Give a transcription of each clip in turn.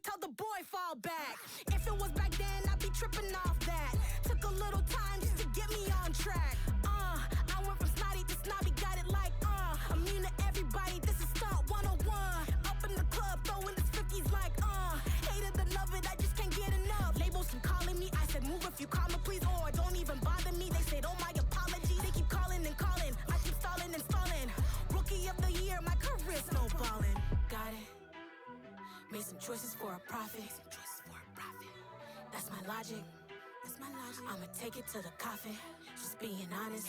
Tell the boy fall back. If it was back then, I'd be tripping off that. Took a little time just to get me on track. I went from snotty to snobby, got it like immune to everybody. This is stunt 101. Up in the club, throwing the 50s like hate it or love it, I just can't get enough. Labels keep calling me, I said move if you call me please, or don't even bother me. They said oh my apologies. They keep calling and calling, I keep stalling and stalling. Rookie of the year, my career snowballing. Got it. Made some choices for a profit. That's my logic. I'ma take it to the coffin. Just being honest.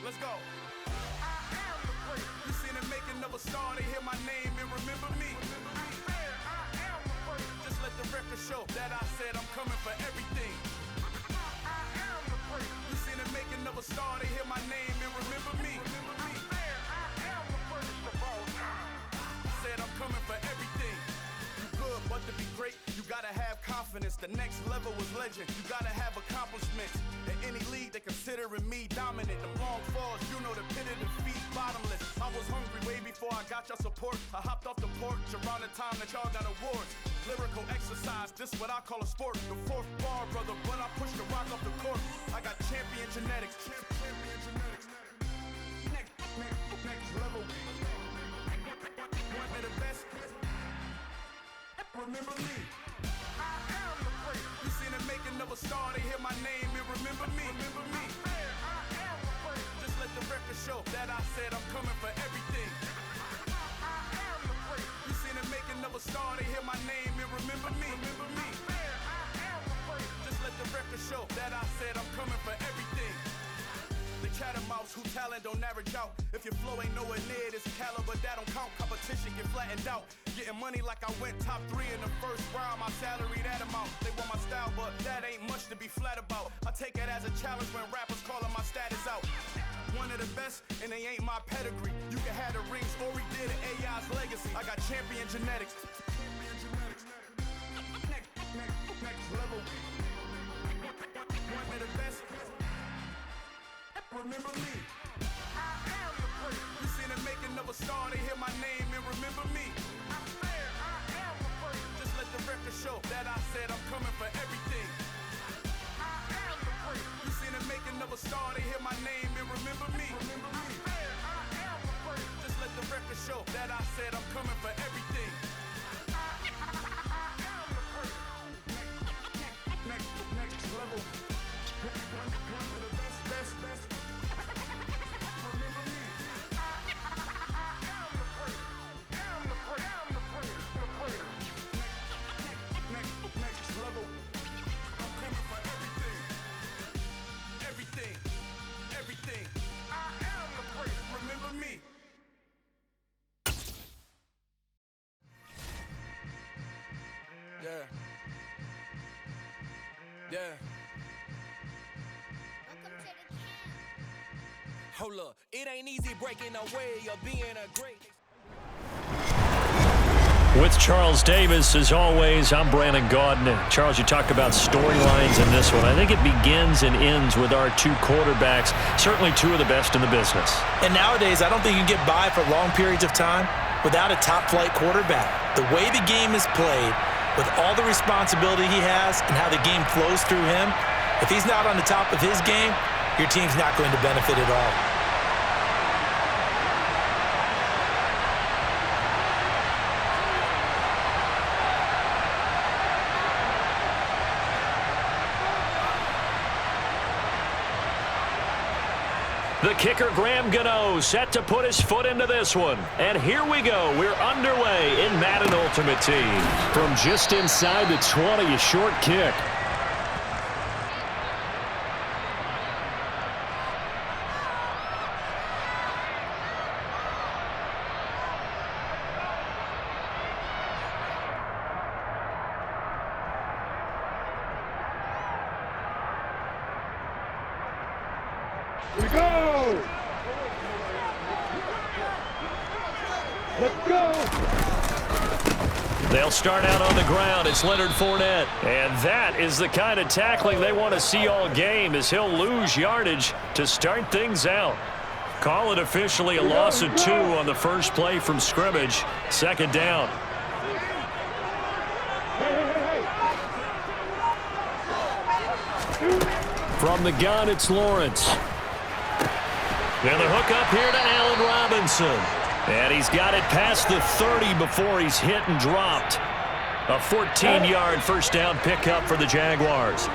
Let's go. I am the great. You seen the making of a star, they hear my name and remember me. I am the great. Just let the record show that I said I'm coming for everything. I am the great. You seen the making of a star, they hear my name and remember me. I am the greatest of all time. Said I'm coming for everything. Good, but to be great, you gotta have confidence. The next level was legend. You gotta have accomplishments. In any league, they considering me dominant. The long falls, you know the pit of defeat, bottomless. I was hungry way before I got your support. I hopped off the porch around the time that y'all got awards. Lyrical exercise, this what I call a sport. The fourth bar, brother, when I push the rock off the court. I got champion genetics. Next level. One of the best. Remember me. I am the great. You seen the making of a star, they hear my name and remember me. Remember me. I am the great. Just let the record show that I said I'm coming for everything. I am the great. You seen the making of a star, they hear my name and remember me. Remember me. I am the great. Just let the record show that I said I'm coming for everything. The catamounts, physical talent don't average out. If your flow ain't nowhere near this caliber, that don't count. Competition get flattened out. Getting money like I went top 3 in the first round. My salary that amount. They want my style, but that ain't much to be flat about. I take it as a challenge when rappers calling my status out. One of the best, and they ain't my pedigree. You can have the rings, or we did it, AI's legacy. I got champion genetics. Next level. One of the best. Remember me. I am the great. You seen the making of a star, they hear my name and remember me. I'm fair, I am the great. Just let the record show that I said I'm coming for everything. I am the great. You seen the making of a star, they hear my name and remember me. I'm fair, I am the great. Just let the record show that I said I'm coming for everything. I am the great. Next level. One of the best. Remember me. I am the great. Am the great. Next level. I'm coming for everything. I am the great. Remember me. Yeah. Hold up, it ain't easy breaking away or being a great. With Charles Davis, as always, I'm Brandon Gaudin. Charles, you talked about storylines in this one. I think it begins and ends with our two quarterbacks, certainly two of the best in the business. And nowadays, I don't think you can get by for long periods of time without a top-flight quarterback. The way the game is played, with all the responsibility he has and how the game flows through him, if he's not on the top of his game, your team's not going to benefit at all. The kicker, Graham Gano, set to put his foot into this one. And here we go. We're underway in Madden Ultimate Team. From just inside the 20, a short kick. Here we go! Let's go! They'll start out on the ground. It's Leonard Fournette. And that is the kind of tackling they want to see all game, as he'll lose yardage to start things out. Call it officially a loss of 2 on the first play from scrimmage. Second down. From the gun, it's Lawrence. And the hook up here to Allen Robinson. And he's got it past the 30 before he's hit and dropped. A 14-yard first down pickup for the Jaguars.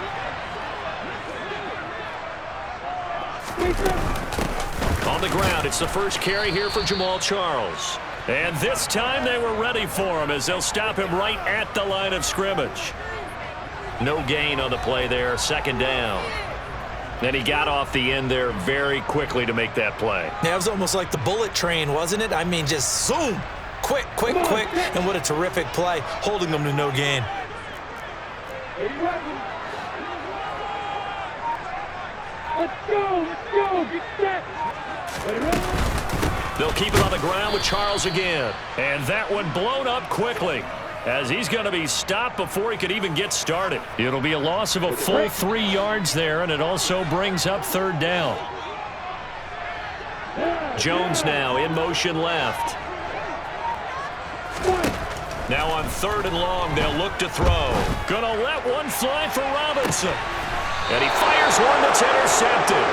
On the ground, it's the first carry here for Jamal Charles. And this time they were ready for him, as they'll stop him right at the line of scrimmage. No gain on the play there, second down. And he got off the end there very quickly to make that play. Yeah, it was almost like the bullet train, wasn't it? I mean, just zoom, quick. And what a terrific play, holding them to no gain. Let's go, get set. They'll keep it on the ground with Charles again. And that one blown up quickly, as he's going to be stopped before he could even get started. It'll be a loss of a full 3 yards there, and it also brings up third down. Jones now in motion left. Now on third and long, they'll look to throw. Gonna let one fly for Robinson. And he fires one that's intercepted.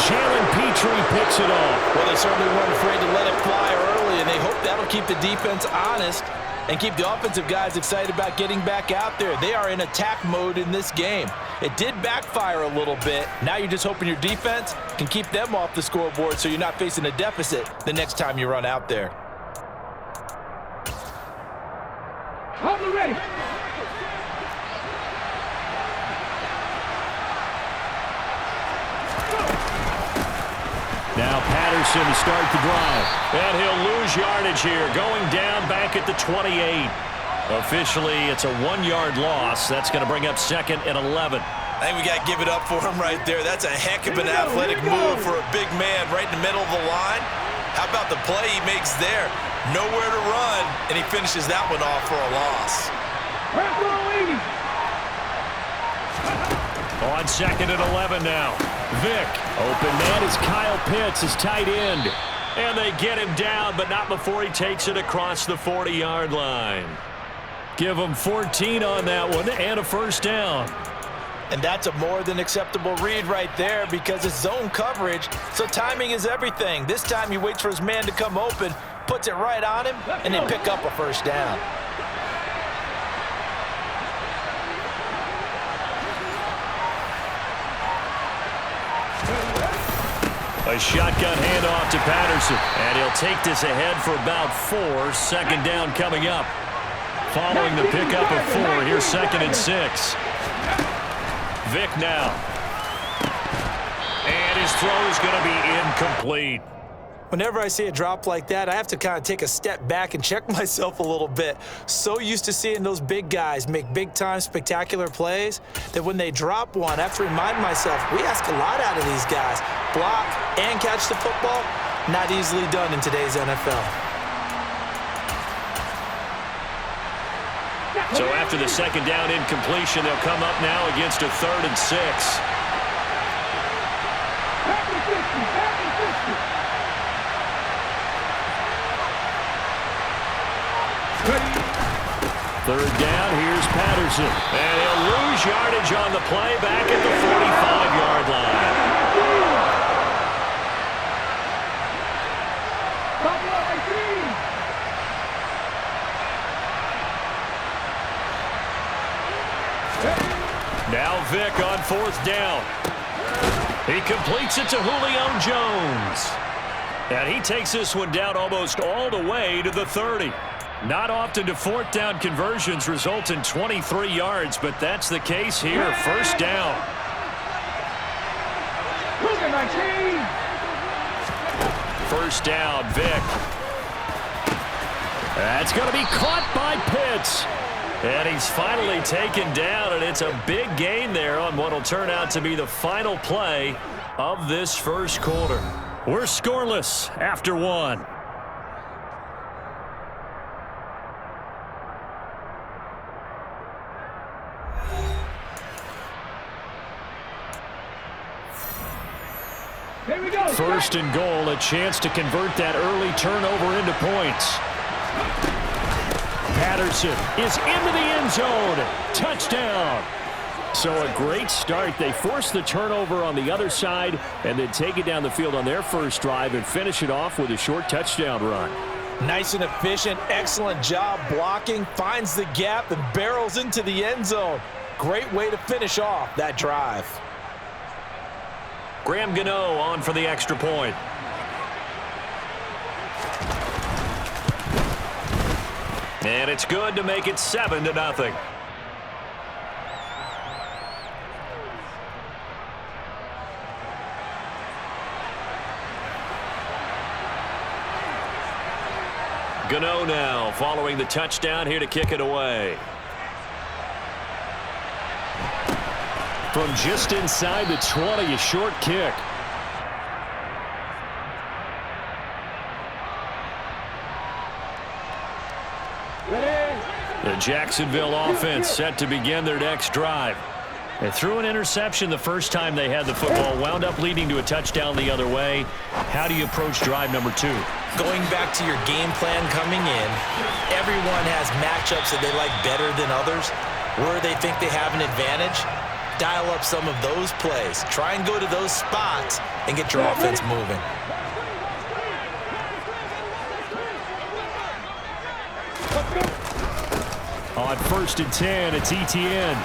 Jalen Petrie picks it off. Well, they certainly weren't afraid to let it fly early, and they hope that'll keep the defense honest and keep the offensive guys excited about getting back out there. They are in attack mode in this game. It did backfire a little bit. Now you're just hoping your defense can keep them off the scoreboard so you're not facing a deficit the next time you run out there. Hold it ready. Now Patterson to start the drive. And he'll lose yardage here, going down back at the 28. Officially, it's a 1-yard loss. That's going to bring up 2nd and 11. I think we got to give it up for him right there. That's a heck of an athletic move for a big man right in the middle of the line. How about the play he makes there? Nowhere to run, and he finishes that one off for a loss. On 2nd and 11 now. Vick. Open man is Kyle Pitts, his tight end. And they get him down, but not before he takes it across the 40-yard line. Give him 14 on that one and a first down. And that's a more than acceptable read right there because it's zone coverage, so timing is everything. This time he waits for his man to come open, puts it right on him, and they pick up a first down. A shotgun handoff to Patterson, and he'll take this ahead for about 4. 2nd down coming up. Following the pickup of 4, here's 2nd and 6. Vick now. And his throw is going to be incomplete. Whenever I see a drop like that, I have to kind of take a step back and check myself a little bit. So used to seeing those big guys make big-time spectacular plays that when they drop one, I have to remind myself, we ask a lot out of these guys. Block and catch the football, not easily done in today's NFL. So after the 2nd down incompletion, they'll come up now against a 3rd and 6. Third down, here's Patterson. And he'll lose yardage on the play back at the 45-yard line. Now Vick on 4th down. He completes it to Julio Jones. And he takes this one down almost all the way to the 30. Not often do 4th down conversions result in 23 yards, but that's the case here. First down. First down, Vick. That's going to be caught by Pitts. And he's finally taken down, and it's a big gain there on what will turn out to be the final play of this first quarter. We're scoreless after 1. First and goal, a chance to convert that early turnover into points. Patterson is into the end zone. Touchdown. So a great start. They force the turnover on the other side and then take it down the field on their first drive and finish it off with a short touchdown run. Nice and efficient. Excellent job blocking. Finds the gap and barrels into the end zone. Great way to finish off that drive. Graham Gano on for the extra point. And it's good to make it 7-0. Gano now following the touchdown here to kick it away. From just inside the 20, a short kick. The Jacksonville offense set to begin their next drive. They threw an interception the first time they had the football, wound up leading to a touchdown the other way. How do you approach drive number 2? Going back to your game plan coming in, everyone has matchups that they like better than others. Where they think they have an advantage, dial up some of those plays. Try and go to those spots and get your offense moving. On 1st and 10, it's ETN.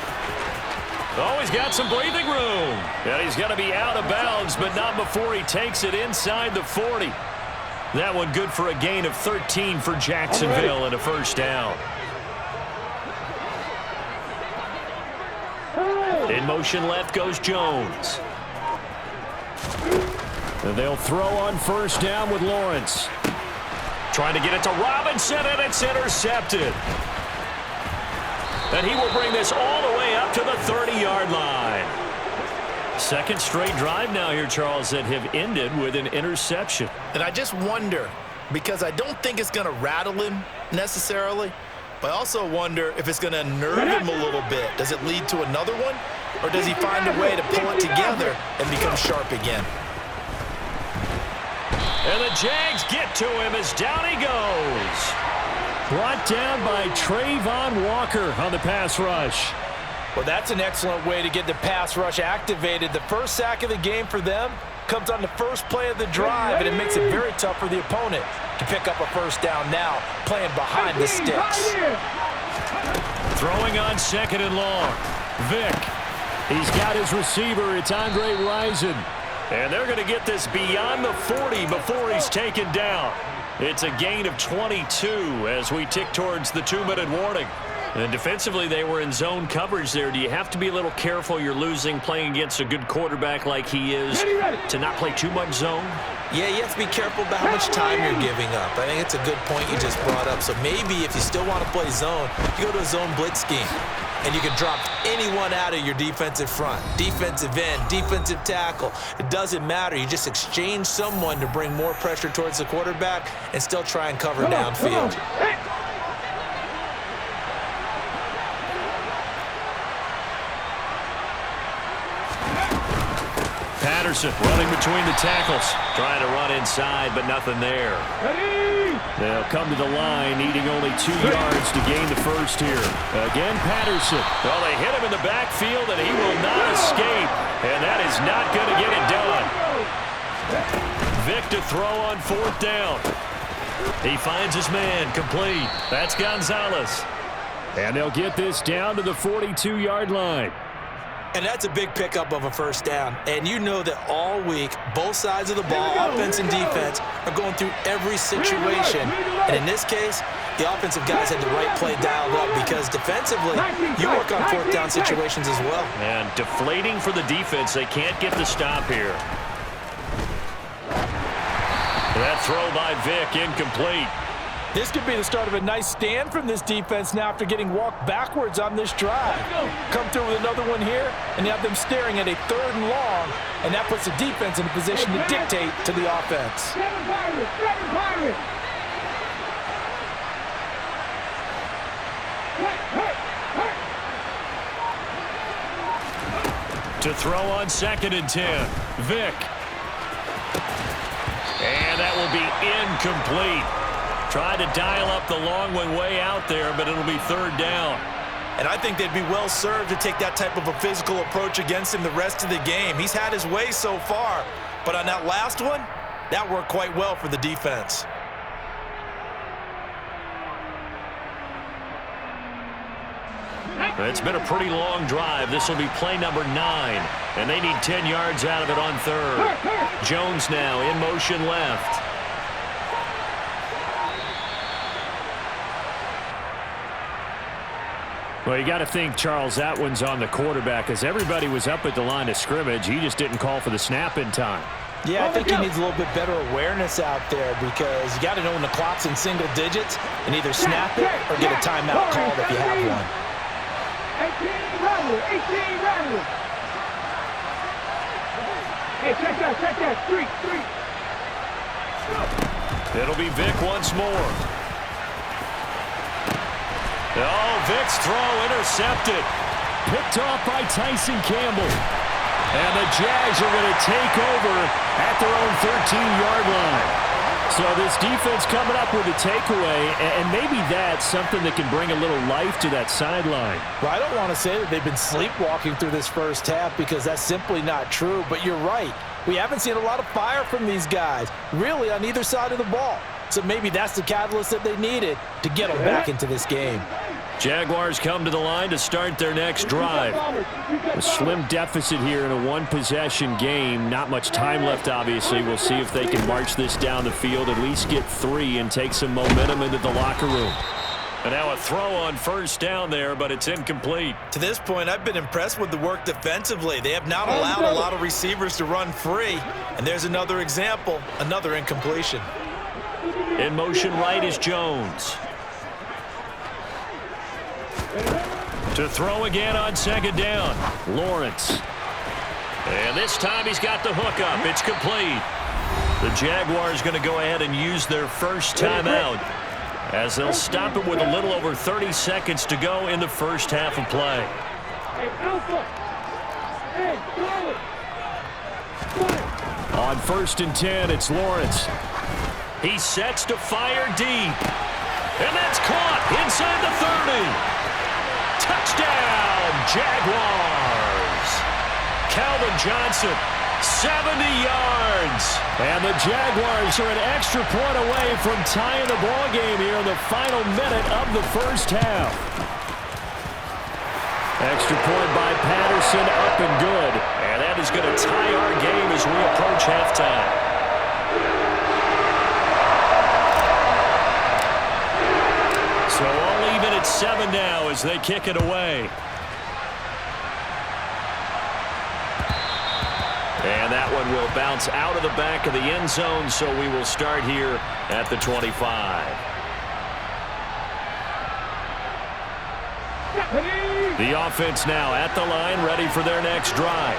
Oh, he's got some breathing room. And he's going to be out of bounds, but not before he takes it inside the 40. That one good for a gain of 13 for Jacksonville and a first down. In motion left goes Jones. And they'll throw on first down with Lawrence. Trying to get it to Robinson, and it's intercepted. And he will bring this all the way up to the 30-yard line. Second straight drive now here, Charles, that have ended with an interception. And I just wonder, because I don't think it's going to rattle him necessarily, but I also wonder if it's going to nerve him a little bit. Does it lead to another one, or does he find a way to pull it together and become sharp again? And the Jags get to him as down he goes. Brought down by Trayvon Walker on the pass rush. Well, that's an excellent way to get the pass rush activated. The first sack of the game for them comes on the first play of the drive, and it makes it very tough for the opponent to pick up a first down now, playing behind the sticks. Throwing on second and long. Vick. He's got his receiver. It's Andre Rison. And they're going to get this beyond the 40 before he's taken down. It's a gain of 22 as we tick towards the 2-minute warning. And defensively, they were in zone coverage there. Do you have to be a little careful? You're losing playing against a good quarterback like he is to not play too much zone? Yeah, you have to be careful about how much time you're giving up. I think it's a good point you just brought up. So maybe if you still want to play zone, you go to a zone blitz scheme. And you can drop anyone out of your defensive front. Defensive end, defensive tackle. It doesn't matter. You just exchange someone to bring more pressure towards the quarterback and still try and cover downfield. Patterson running between the tackles. Trying to run inside, but nothing there. They'll come to the line, needing only 2 yards to gain the first here. Again, Patterson. Well, they hit him in the backfield, and he will not escape. And that is not going to get it done. Vick to throw on fourth down. He finds his man, complete. That's Gonzalez. And they'll get this down to the 42-yard line. And that's a big pickup of a first down. And you know that all week, both sides of the ball, offense and defense, are going through every situation. And in this case, the offensive guys had the right play dialed up because defensively, you work on fourth down situations as well. And deflating for the defense. They can't get the stop here. That throw by Vick, incomplete. This could be the start of a nice stand from this defense now after getting walked backwards on this drive. Come through with another one here, and you have them staring at a 3rd and long, and that puts the defense in a position to dictate to the offense. To throw on 2nd and 10. Vick. And that will be incomplete. Tried to dial up the long one way out there, but it'll be 3rd down. And I think they'd be well served to take that type of a physical approach against him the rest of the game. He's had his way so far, but on that last one, that worked quite well for the defense. It's been a pretty long drive. This will be play number 9, and they need 10 yards out of it on 3rd. Jones now in motion left. Well, you got to think, Charles, that one's on the quarterback as everybody was up at the line of scrimmage. He just didn't call for the snap in time. Yeah, I think he needs a little bit better awareness out there because you got to know when the clock's in single digits and either snap it or get a timeout called if you have one. 18 rattle. Hey, check that. Street. It'll be Vick once more. Oh, Vick's throw intercepted. Picked off by Tyson Campbell. And the Jags are going to take over at their own 13-yard line. So this defense coming up with a takeaway, and maybe that's something that can bring a little life to that sideline. Well, I don't want to say that they've been sleepwalking through this first half because that's simply not true, but you're right. We haven't seen a lot of fire from these guys, really on either side of the ball. So maybe that's the catalyst that they needed to get them back into this game. Jaguars come to the line to start their next drive. A slim deficit here in a one-possession game. Not much time left, obviously. We'll see if they can march this down the field, at least get 3 and take some momentum into the locker room. And now a throw on first down there, but it's incomplete. To this point, I've been impressed with the work defensively. They have not allowed a lot of receivers to run free. And there's another example, another incompletion. In motion right is Jones. To throw again on second down, Lawrence. And this time he's got the hook up. It's complete. The Jaguars going to go ahead and use their first timeout as they'll stop it with a little over 30 seconds to go in the first half of play. On 1st and 10, it's Lawrence. He sets to fire deep. And that's caught inside the 30. Touchdown, Jaguars. Calvin Johnson, 70 yards. And the Jaguars are an extra point away from tying the ball game here in the final minute of the first half. Extra point by Patterson, up and good. And that is going to tie our game as we approach halftime. So all even at 7 now as they kick it away. And that one will bounce out of the back of the end zone, so we will start here at the 25. The offense now at the line, ready for their next drive.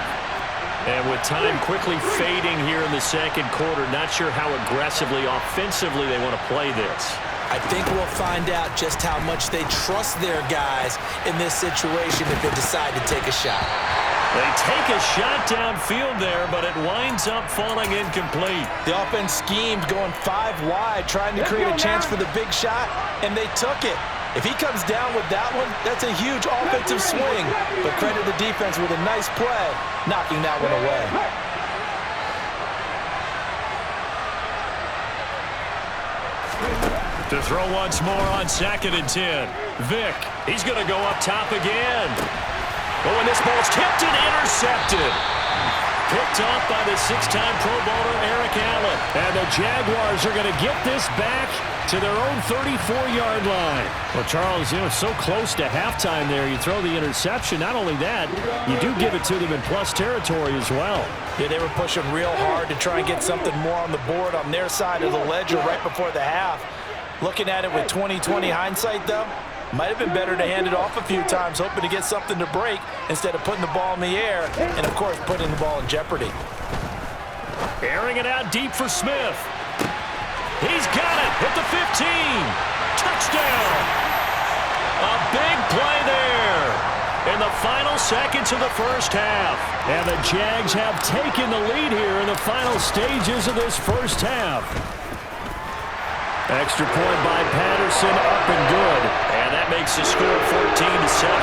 And with time quickly fading here in the second quarter, not sure how aggressively, offensively they want to play this. I think we'll find out just how much they trust their guys in this situation if they decide to take a shot. They take a shot downfield there, but it winds up falling incomplete. The offense schemed going 5 wide, trying to create a chance for the big shot, and they took it. If he comes down with that one, that's a huge offensive swing. But credit the defense with a nice play, knocking that one away. To throw once more on 2nd and 10. Vick, he's going to go up top again. Oh, and this ball's tipped and intercepted. Picked off by the 6-time Pro Bowler Eric Allen. And the Jaguars are going to get this back to their own 34-yard line. Well, Charles, you know, so close to halftime there. You throw the interception. Not only that, you do give it to them in plus territory as well. Yeah, they were pushing real hard to try and get something more on the board on their side of the ledger right before the half. Looking at it with 20/20 hindsight, though, might have been better to hand it off a few times, hoping to get something to break instead of putting the ball in the air and, of course, putting the ball in jeopardy. Airing it out deep for Smith. He's got it at the 15. Touchdown. A big play there in the final seconds of the first half. And the Jags have taken the lead here in the final stages of this first half. Extra point by Patterson, up and good. And that makes the score 14-7.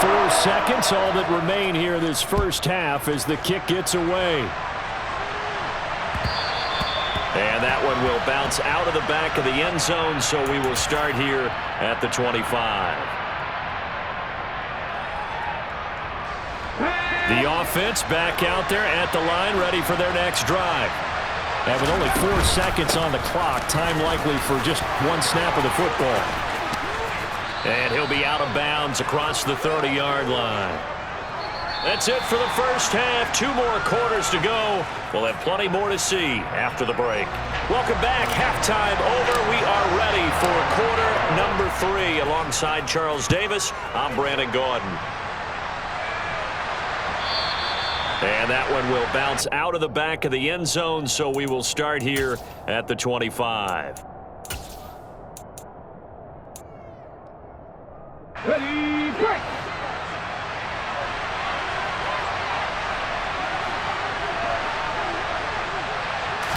4 seconds, all that remain here in this first half as the kick gets away. And that one will bounce out of the back of the end zone, so we will start here at the 25. The offense back out there at the line, ready for their next drive. And with only 4 seconds on the clock, time likely for just one snap of the football. And he'll be out of bounds across the 30-yard line. That's it for the first half. 2 more quarters to go. We'll have plenty more to see after the break. Welcome back. Halftime over. We are ready for quarter number 3. Alongside Charles Davis, I'm Brandon Gaudin. And that one will bounce out of the back of the end zone, so we will start here at the 25. Ready, break!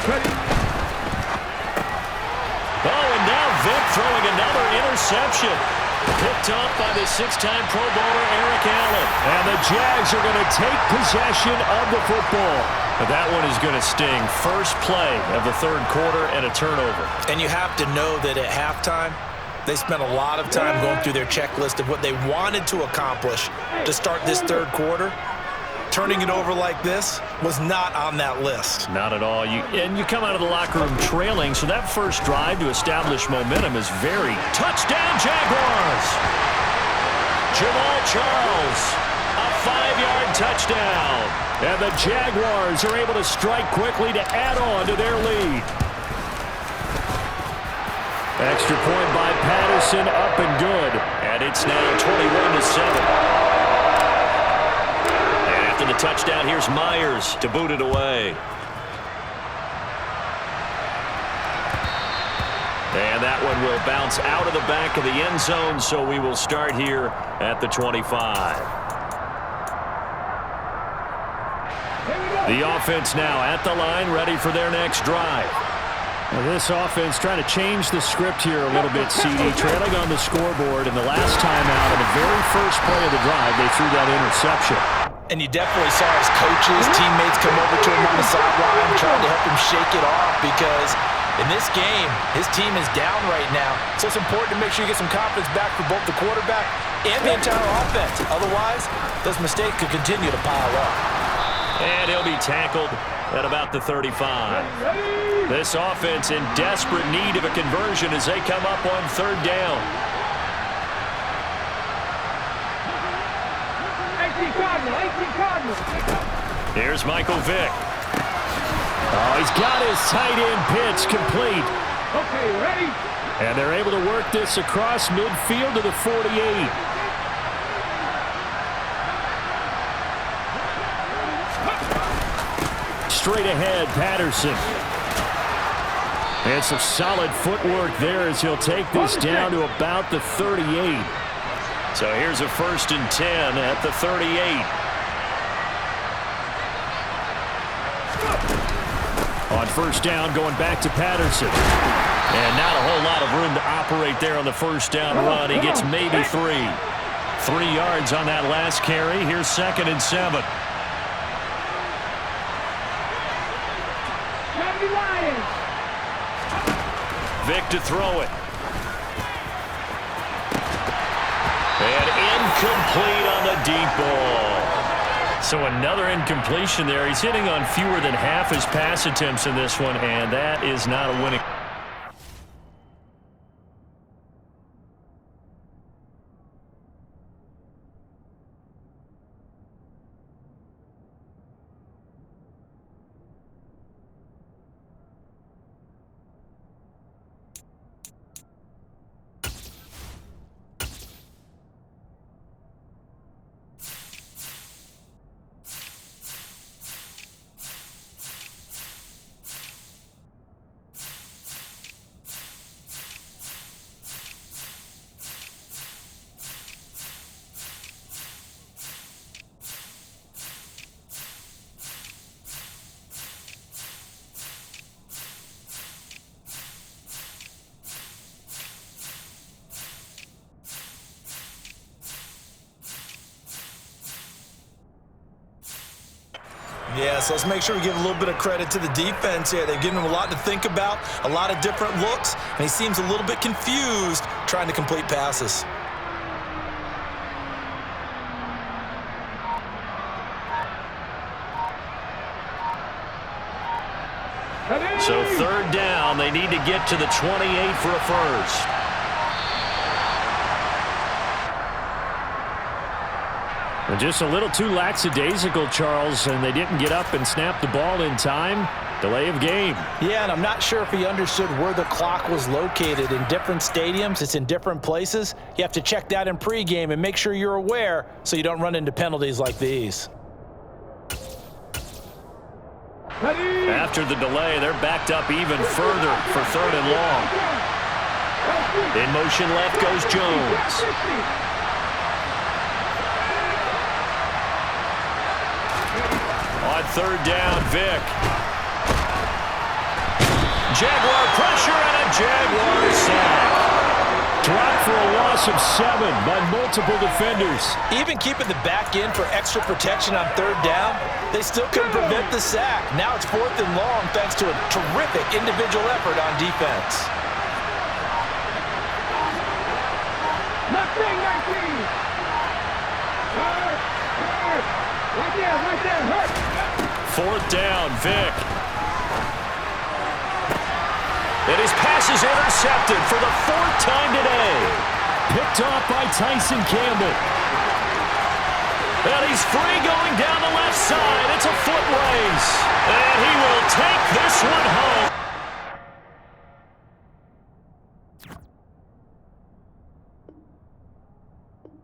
Ready. Oh, and now Vick throwing another interception. Picked off by the 6-time Pro Bowler Eric Allen. And the Jags are going to take possession of the football. But that one is going to sting. First play of the third quarter and a turnover. And you have to know that at halftime, they spent a lot of time going through their checklist of what they wanted to accomplish to start this third quarter. turning it over like this was not on that list. Not at all. You come out of the locker room trailing, so that first drive to establish momentum is very touchdown Jaguars. Jamal Charles, a 5-yard touchdown. And the Jaguars are able to strike quickly to add on to their lead. Extra point by Patterson, up and good. And it's now 21-7. And after the touchdown, here's Myers to boot it away. And that one will bounce out of the back of the end zone, so we will start here at the 25. The offense now at the line, ready for their next drive. Well, this offense trying to change the script here a little bit, CD. Trailing on the scoreboard, and the last time out, in the very first play of the drive, they threw that interception. And you definitely saw his coaches, teammates come over to him on the sideline, trying to help him shake it off, because in this game, his team is down right now. So it's important to make sure you get some confidence back for both the quarterback and the entire offense. Otherwise, those mistakes could continue to pile up. And he'll be tackled at about the 35. This offense in desperate need of a conversion as they come up on third down. Here's Michael Vick. Oh, he's got his tight end pitch complete. Okay, ready? And they're able to work this across midfield to the 48. Straight ahead, Patterson. And some solid footwork there as he'll take this down to about the 38. So here's a 1st and 10 at the 38. On first down, going back to Patterson. And not a whole lot of room to operate there on the first down run. He gets maybe 3. 3 yards on that last carry. Here's 2nd and 7. Vick to throw it. And incomplete on the deep ball. So another incompletion there. He's hitting on fewer than half his pass attempts in this one, and that is not a winning. Yeah, so let's make sure we give a little bit of credit to the defense here. They've given him a lot to think about, a lot of different looks, and he seems a little bit confused trying to complete passes. So third down, they need to get to the 28 for a first. And just a little too lackadaisical, Charles, and they didn't get up and snap the ball in time. Delay of game. Yeah, and I'm not sure if he understood where the clock was located. In different stadiums, it's in different places. You have to check that in pregame and make sure you're aware so you don't run into penalties like these. After the delay, they're backed up even further for third and long. In motion left goes Jones. On third down, Vick. Jaguar pressure and a Jaguar sack. Dropped for a loss of 7 by multiple defenders. Even keeping the back end for extra protection on third down, they still couldn't prevent the sack. Now it's 4th and long thanks to a terrific individual effort on defense. Right there, hurt. Fourth down, Vic. And his pass is intercepted for the fourth time today. Picked off by Tyson Campbell. And he's free going down the left side. It's a foot race. And he will take this one home.